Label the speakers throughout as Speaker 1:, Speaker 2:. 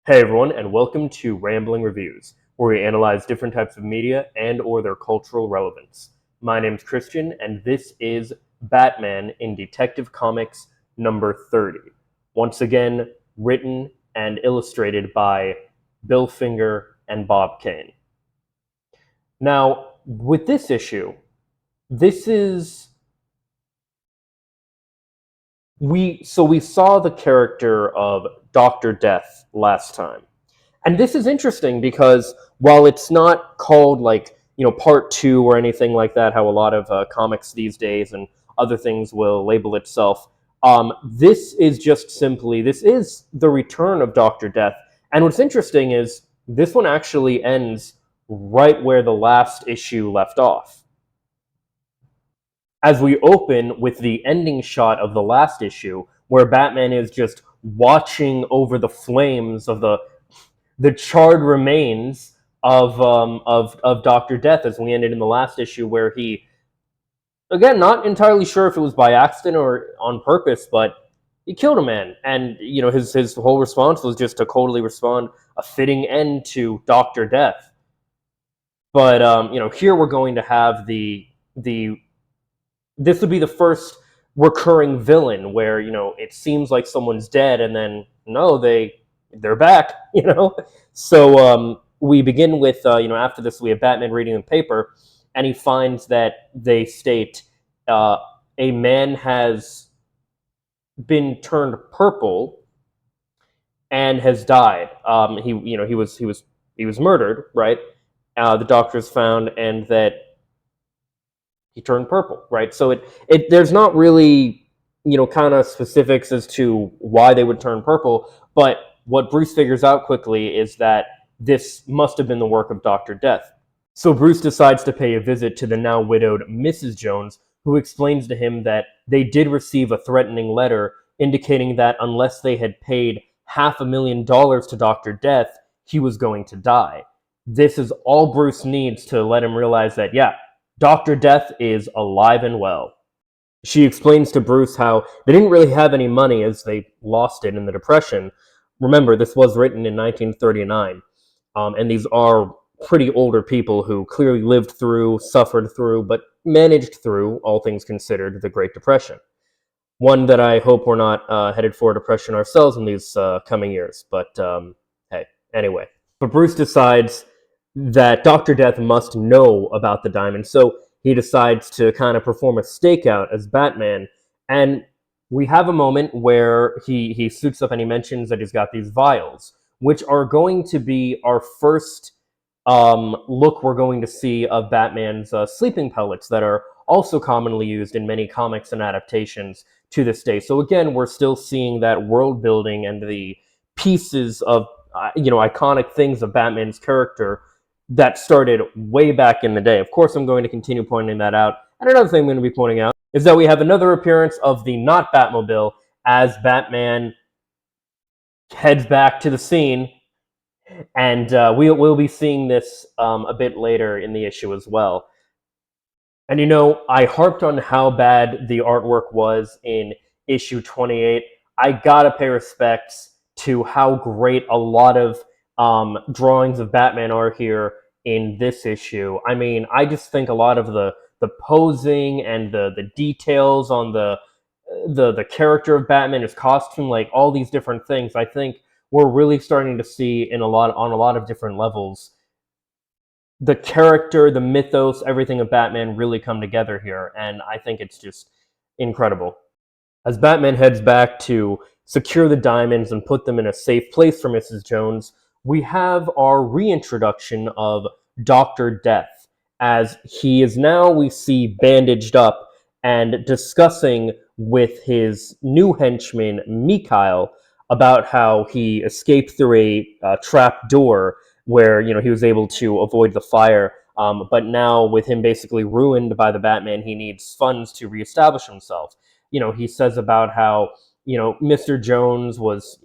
Speaker 1: Hey everyone, and welcome to Rambling Reviews, where we analyze different types of media and or their cultural relevance. My name's Christian, and this is Batman in Detective Comics number 30. Once again, written and illustrated by Bill Finger and Bob Kane. Now, with this issue, this is we saw the character of Dr. Death last time. And this is interesting because while it's not called part two or anything like that, how a lot of comics these days and other things will label itself, this is just simply, this is the return of Dr. Death. And what's interesting is this one actually ends right where the last issue left off. As we open with the ending shot of the last issue, where Batman is just watching over the flames of the charred remains of Doctor Death, as we ended in the last issue, where he, again, not entirely sure if it was by accident or on purpose, but he killed a man, and his whole response was just to coldly respond, a fitting end to Doctor Death. But here we're going to have the this would be the first recurring villain where it seems like someone's dead, and then no, they're back. So we begin with after this we have Batman reading the paper, and he finds that they state a man has been turned purple and has died. He was murdered, right? The doctors found, and that he turned purple, right? So it there's not really kind of specifics as to why they would turn purple, but what Bruce figures out quickly is that this must have been the work of Dr. Death. So Bruce decides to pay a visit to the now widowed Mrs. Jones, who explains to him that they did receive a threatening letter indicating that unless they had paid $500,000 to Dr. Death, he was going to die. This is all Bruce needs to let him realize that, yeah, Dr. Death is alive and well. She explains to Bruce how they didn't really have any money as they lost it in the Depression. Remember, this was written in 1939, and these are pretty older people who clearly lived through, suffered through, but managed through, all things considered, the Great Depression. One that I hope we're not headed for a depression ourselves in these coming years, but hey, anyway. But Bruce decides that Dr. Death must know about the diamond, so he decides to kind of perform a stakeout as Batman, and we have a moment where he suits up and he mentions that he's got these vials, which are going to be our first look we're going to see of Batman's sleeping pellets that are also commonly used in many comics and adaptations to this day. So again, we're still seeing that world building and the pieces of iconic things of Batman's character that started way back in the day. Of course, I'm going to continue pointing that out. And another thing I'm going to be pointing out is that we have another appearance of the not Batmobile as Batman heads back to the scene. And we'll be seeing this a bit later in the issue as well. And I harped on how bad the artwork was in issue 28. I gotta pay respects to how great a lot of drawings of Batman are here in this issue. I mean, I just think a lot of the posing and the details on the character of Batman, his costume, like all these different things, I think we're really starting to see on a lot of different levels the character, the mythos, everything of Batman really come together here, and I think it's just incredible. As Batman heads back to secure the diamonds and put them in a safe place for Mrs. Jones, we have our reintroduction of Dr. Death, as he is now, we see, bandaged up and discussing with his new henchman, Mikhail, about how he escaped through a trap door where he was able to avoid the fire. But now, with him basically ruined by the Batman, he needs funds to reestablish himself. He says about how Mr. Jones was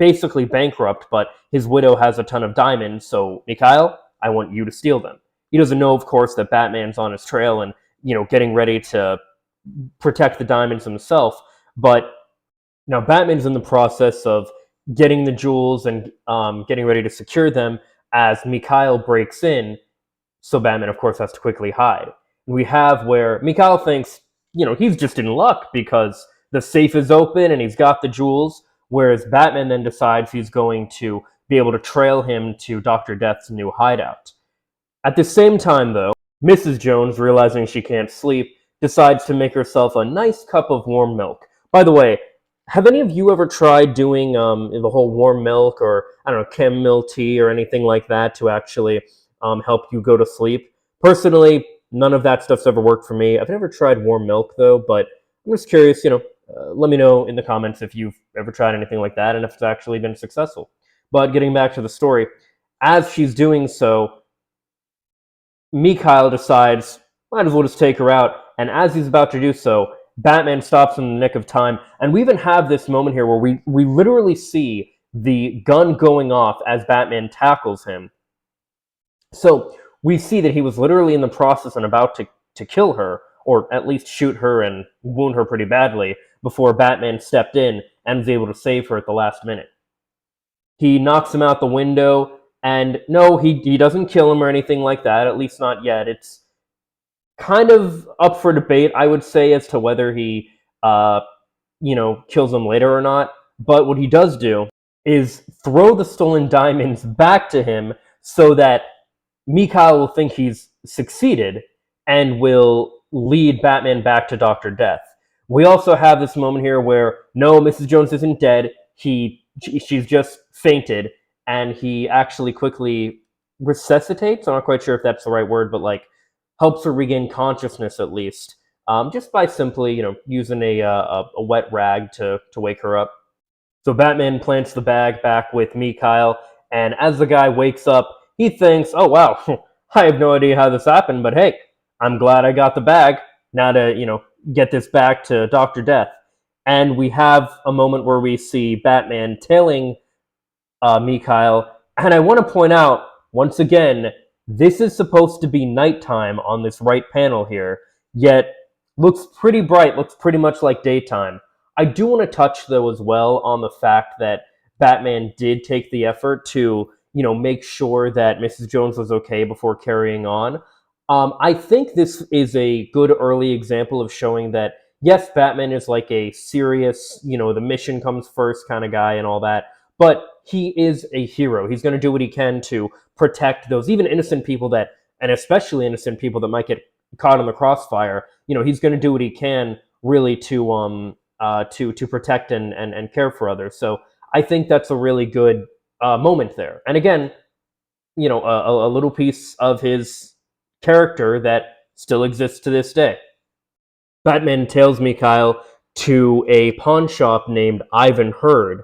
Speaker 1: basically bankrupt, but his widow has a ton of diamonds. So Mikhail, I want you to steal them. He doesn't know, of course, that Batman's on his trail and getting ready to protect the diamonds himself. But now Batman's in the process of getting the jewels and getting ready to secure them as Mikhail breaks in. So Batman, of course, has to quickly hide. We have where Mikhail thinks, he's just in luck because the safe is open and he's got the jewels, whereas Batman then decides he's going to be able to trail him to Dr. Death's new hideout. At the same time, though, Mrs. Jones, realizing she can't sleep, decides to make herself a nice cup of warm milk. By the way, have any of you ever tried doing the whole warm milk or, I don't know, chamomile tea or anything like that to actually help you go to sleep? Personally, none of that stuff's ever worked for me. I've never tried warm milk, though, but I'm just curious, let me know in the comments if you've ever tried anything like that and if it's actually been successful. But getting back to the story, as she's doing so, Mikhail decides, might as well just take her out. And as he's about to do so, Batman stops in the nick of time. And we even have this moment here where we literally see the gun going off as Batman tackles him. So we see that he was literally in the process and about to kill her, or at least shoot her and wound her pretty badly, before Batman stepped in and was able to save her at the last minute. He knocks him out the window, and no, he doesn't kill him or anything like that, at least not yet. It's kind of up for debate, I would say, as to whether he, kills him later or not. But what he does do is throw the stolen diamonds back to him so that Mikhail will think he's succeeded and will lead Batman back to Dr. Death. We also have this moment here where, no, Mrs. Jones isn't dead. She's just fainted, and he actually quickly resuscitates. I'm not quite sure if that's the right word, but helps her regain consciousness at least, just by simply using a wet rag to wake her up. So Batman plants the bag back with Mikhail, and as the guy wakes up, he thinks, "Oh wow, I have no idea how this happened, but hey, I'm glad I got the bag. Now to get this back to Dr. Death." And we have a moment where we see Batman tailing Mikhail. And I want to point out, once again, this is supposed to be nighttime on this right panel here, yet looks pretty bright, looks pretty much like daytime. I do want to touch, though, as well on the fact that Batman did take the effort to, make sure that Mrs. Jones was okay before carrying on. I think this is a good early example of showing that, yes, Batman is like a serious, the mission comes first kind of guy and all that, but he is a hero. He's going to do what he can to protect those even innocent people that, and especially innocent people that might get caught in the crossfire. He's going to do what he can really to protect and care for others. So I think that's a really good moment there. And again, a little piece of his character that still exists to this day. Batman tails Mikhail to a pawn shop named Ivan Herd,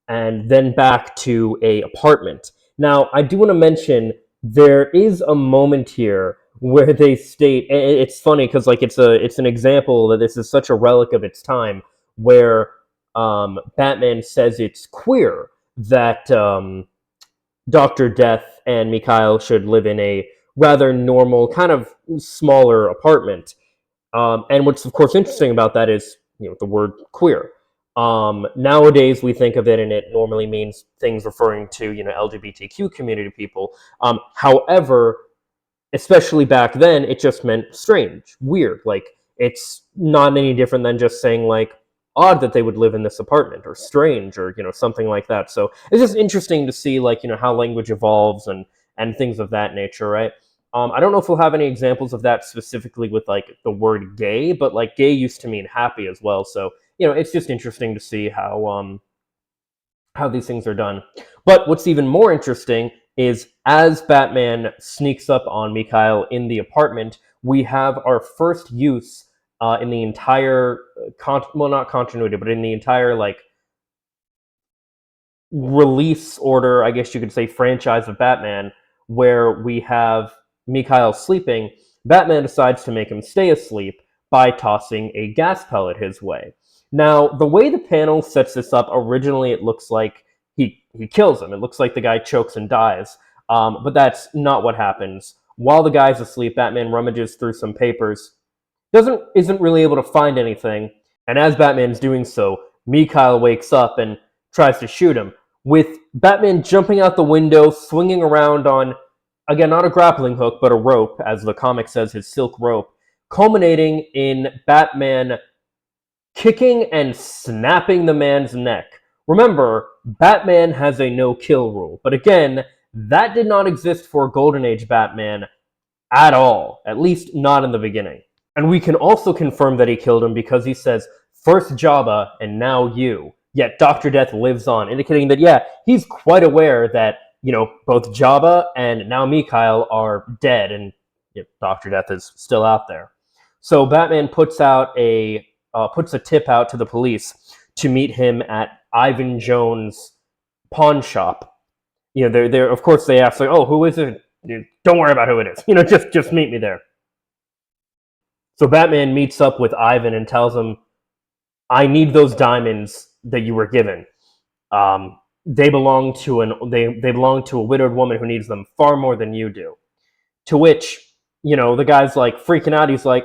Speaker 1: and then back to a apartment. Now, I do want to mention there is a moment here where they state, it's funny because it's an example that this is such a relic of its time, where Batman says it's queer that Dr. Death and Mikhail should live in a rather normal, kind of smaller apartment. And what's of course interesting about that is the word queer. Nowadays we think of it and it normally means things referring to LGBTQ community people. However, especially back then, it just meant strange, weird. It's not any different than just saying odd that they would live in this apartment, or strange, or something like that. So it's just interesting to see how language evolves and things of that nature, right? I don't know if we'll have any examples of that specifically with the word gay, but gay used to mean happy as well. So it's just interesting to see how these things are done. But what's even more interesting is as Batman sneaks up on Mikhail in the apartment, we have our first use in the entire, not continuity, but in the entire release order, I guess you could say, franchise of Batman, where we have Mikhail sleeping. Batman decides to make him stay asleep by tossing a gas pellet his way. Now, the way the panel sets this up, originally it looks like he kills him. It looks like the guy chokes and dies. But that's not what happens. While the guy's asleep, Batman rummages through some papers, isn't really able to find anything, and as Batman's doing so, Mikhail wakes up and tries to shoot him. with Batman jumping out the window, swinging around on, again, not a grappling hook, but a rope, as the comic says, his silk rope, culminating in Batman kicking and snapping the man's neck. Remember, Batman has a no-kill rule, but again, that did not exist for Golden Age Batman at all, at least not in the beginning. And we can also confirm that he killed him because he says, first Jabba and now you. Yet Dr. Death lives on, indicating that, yeah, he's quite aware that, both Jabba and now Mikhail are dead, and Dr. Death is still out there. So Batman puts a tip out to the police to meet him at Ivan Jones' pawn shop. They're of course they ask, like, oh, who is it? Don't worry about who it is. Just meet me there. So Batman meets up with Ivan and tells him, I need those diamonds that you were given. They belong to they belong to a widowed woman who needs them far more than you do. To which, the guy's like freaking out. He's like,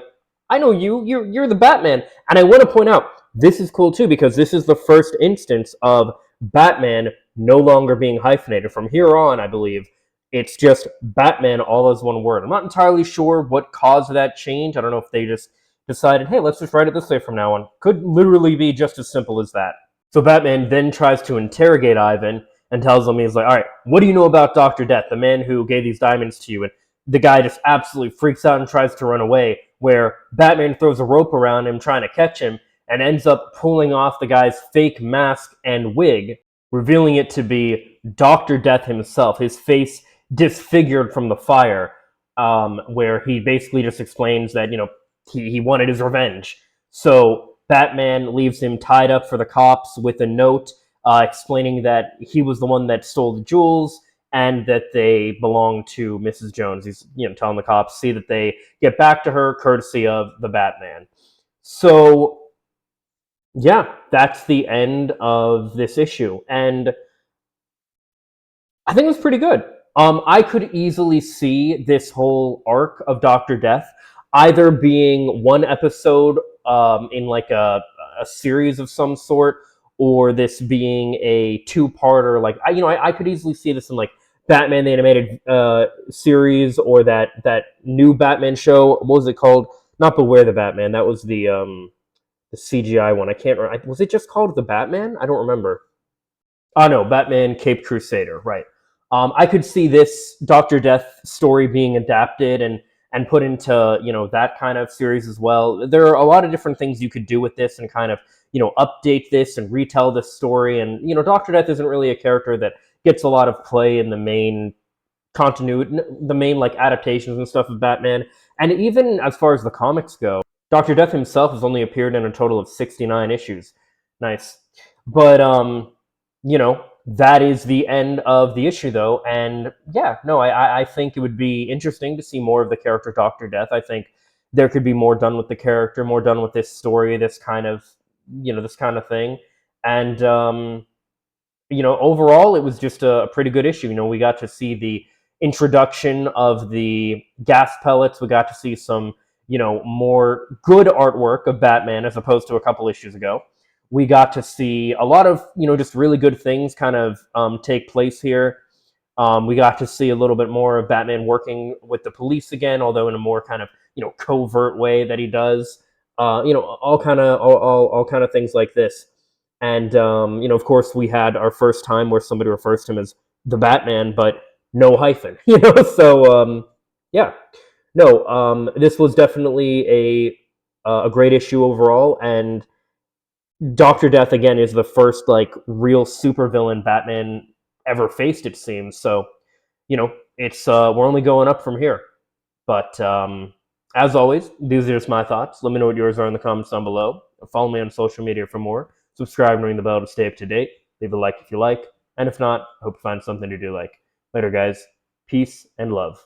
Speaker 1: I know you. You're the Batman. And I want to point out, this is cool too, because this is the first instance of Batman no longer being hyphenated. From here on, I believe, it's just Batman all as one word. I'm not entirely sure what caused that change. I don't know if they just decided, hey, let's just write it this way from now on. Could literally be just as simple as that. So Batman then tries to interrogate Ivan and tells him, he's like, all right, what do you know about Dr. Death, the man who gave these diamonds to you? And the guy just absolutely freaks out and tries to run away, where Batman throws a rope around him trying to catch him and ends up pulling off the guy's fake mask and wig, revealing it to be Dr. Death himself, his face disfigured from the fire, where he basically just explains that, he wanted his revenge. So Batman leaves him tied up for the cops with a note explaining that he was the one that stole the jewels and that they belong to Mrs. Jones. He's telling the cops, see that they get back to her courtesy of the Batman. So yeah, that's the end of this issue, and I think it was pretty good. I could easily see this whole arc of Dr. Death either being one episode in like a series of some sort, or this being a two-parter. Like I could easily see this in like Batman the Animated series, or that new Batman show. What was it called? Not Beware the Batman. That was the CGI one. I can't remember. Was it just called The Batman? I don't remember. Oh no, Batman Cape Crusader, right. I could see this Dr. Death story being adapted and put into, that kind of series as well. There are a lot of different things you could do with this and kind of, update this and retell this story. And, Dr. Death isn't really a character that gets a lot of play in the main continuity, the main like adaptations and stuff of Batman. And even as far as the comics go, Dr. Death himself has only appeared in a total of 69 issues. Nice. But that is the end of the issue, though. And yeah, no, I think it would be interesting to see more of the character Dr. Death. I think there could be more done with the character, more done with this story, this kind of thing. And overall, it was just a pretty good issue. We got to see the introduction of the gas pellets. We got to see some, more good artwork of Batman as opposed to a couple issues ago. We got to see a lot of, just really good things kind of take place here. We got to see a little bit more of Batman working with the police again, although in a more kind of, covert way that he does. All kind of things like this. And, of course, we had our first time where somebody refers to him as the Batman, but no hyphen, So, yeah. No, this was definitely a great issue overall, and Dr. Death, again, is the first, like, real supervillain Batman ever faced, it seems. So, it's we're only going up from here. But as always, these are just my thoughts. Let me know what yours are in the comments down below. Follow me on social media for more. Subscribe and ring the bell to stay up to date. Leave a like if you like. And if not, I hope you find something to do like. Later, guys. Peace and love.